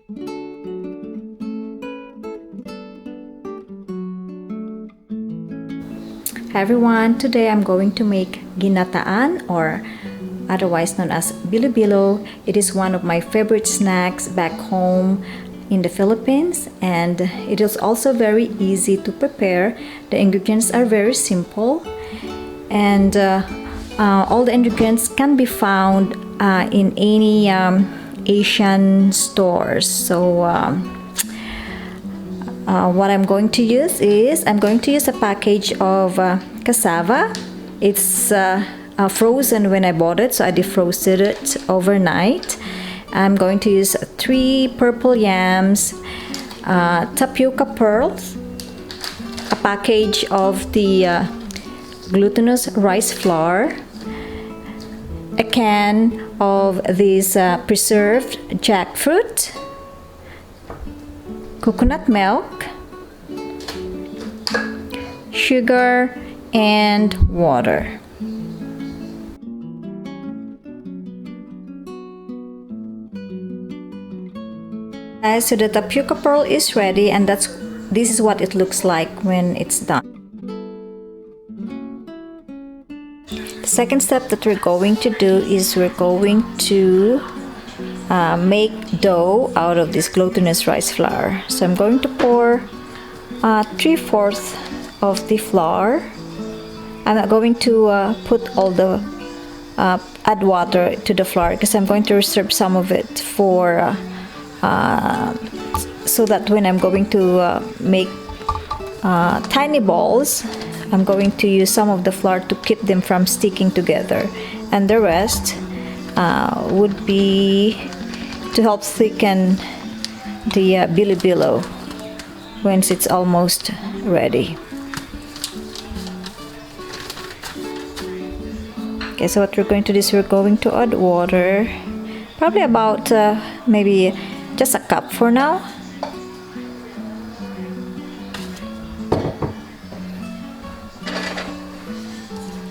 Hi everyone, today I'm going to make ginataan, or otherwise known as Bilo Bilo. It is one of my favorite snacks back home in the Philippines, and it is also very easy to prepare. The ingredients are very simple, and all the ingredients can be found in any Asian stores. So what I'm going to use is a package of cassava. It's frozen when I bought it, so I defrosted it overnight. I'm going to use 3 purple yams, tapioca pearls, a package of the glutinous rice flour, a can of this preserved jackfruit, coconut milk, sugar, and water. So the tapioca pearl is ready, and this is what it looks like when it's done. The second step that we're going to do is we're going to make dough out of this glutinous rice flour. So I'm going to pour 3/4 of the flour. I'm not going to put all the add water to the flour, because I'm going to reserve some of it for so that when I'm going to make tiny balls, I'm going to use some of the flour to keep them from sticking together, and the rest would be to help thicken the Bilo Bilo once it's almost ready. Okay, so what we're going to do is we're going to add water, probably about maybe just a cup for now.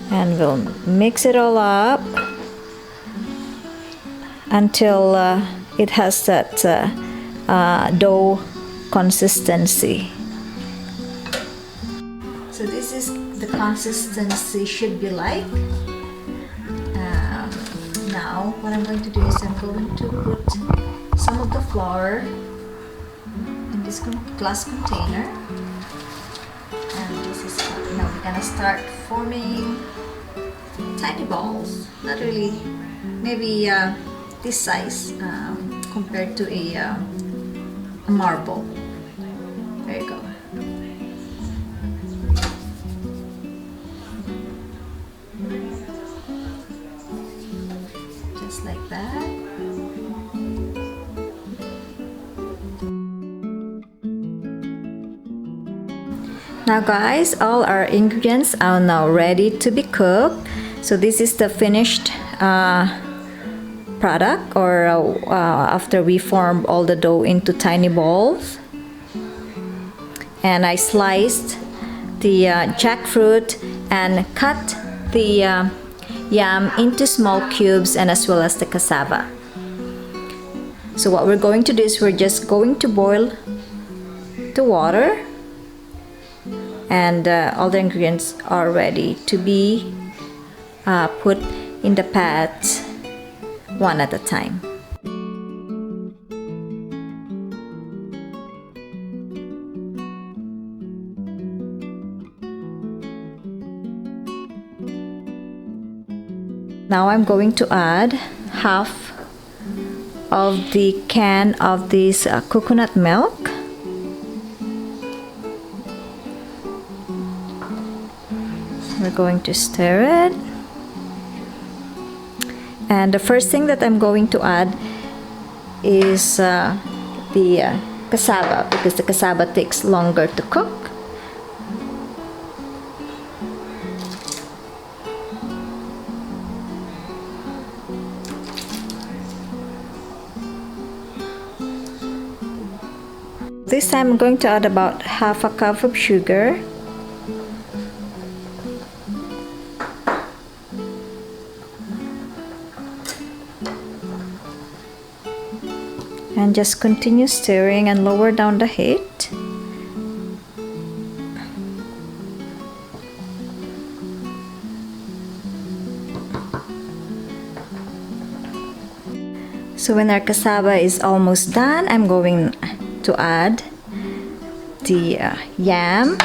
And we'll mix it all up until it has that dough consistency. So this is the consistency should be like. Now what I'm going to do is I'm going to put some of the flour in this glass container, and this is now we're gonna start forming tiny balls, not really, maybe this size compared to a marble. There you go. Just like that. Now guys, all our ingredients are now ready to be cooked. So this is the finished product, or after we formed all the dough into tiny balls. And I sliced the jackfruit and cut the yam into small cubes, and as well as the cassava. So what we're going to do is we're just going to boil the water, and all the ingredients are ready to be put in the pot one at a time. Now I'm going to add half of the can of this coconut milk. We're going to stir it. And the first thing that I'm going to add is the cassava, because the cassava takes longer to cook. This time I'm going to add about half a cup of sugar. And just continue stirring and lower down the heat. So when our cassava is almost done, I'm going to add the yam.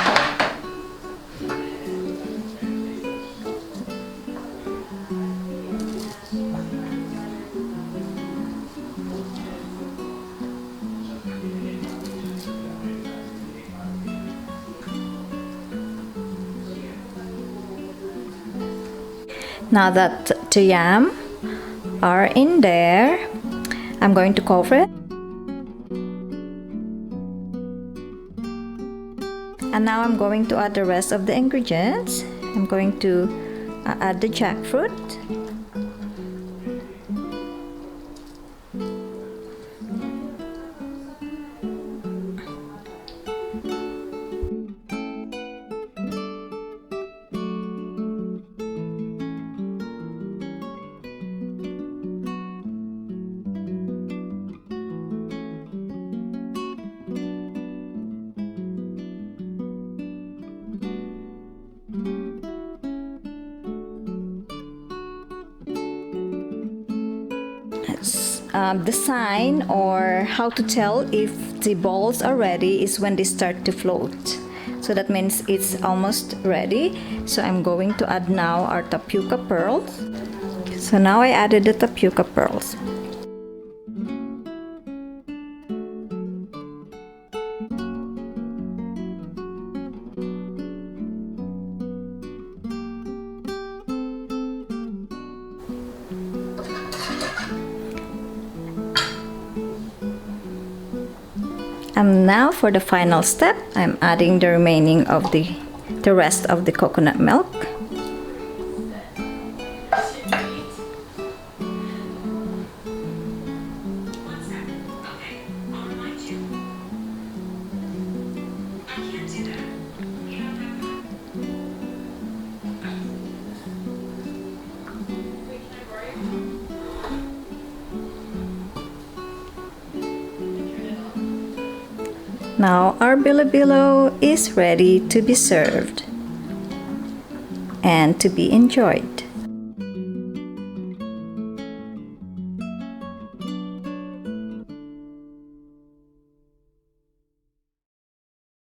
Now that the yam are in there, I'm going to cover it. And now I'm going to add the rest of the ingredients. I'm going to add the jackfruit. The sign or how to tell if the balls are ready is when they start to float. So that means it's almost ready. So I'm going to add now our tapioca pearls. So now I added the tapioca pearls. And now for the final step, I'm adding the remaining of the rest of the coconut milk. Now our Bilo Bilo is ready to be served and to be enjoyed.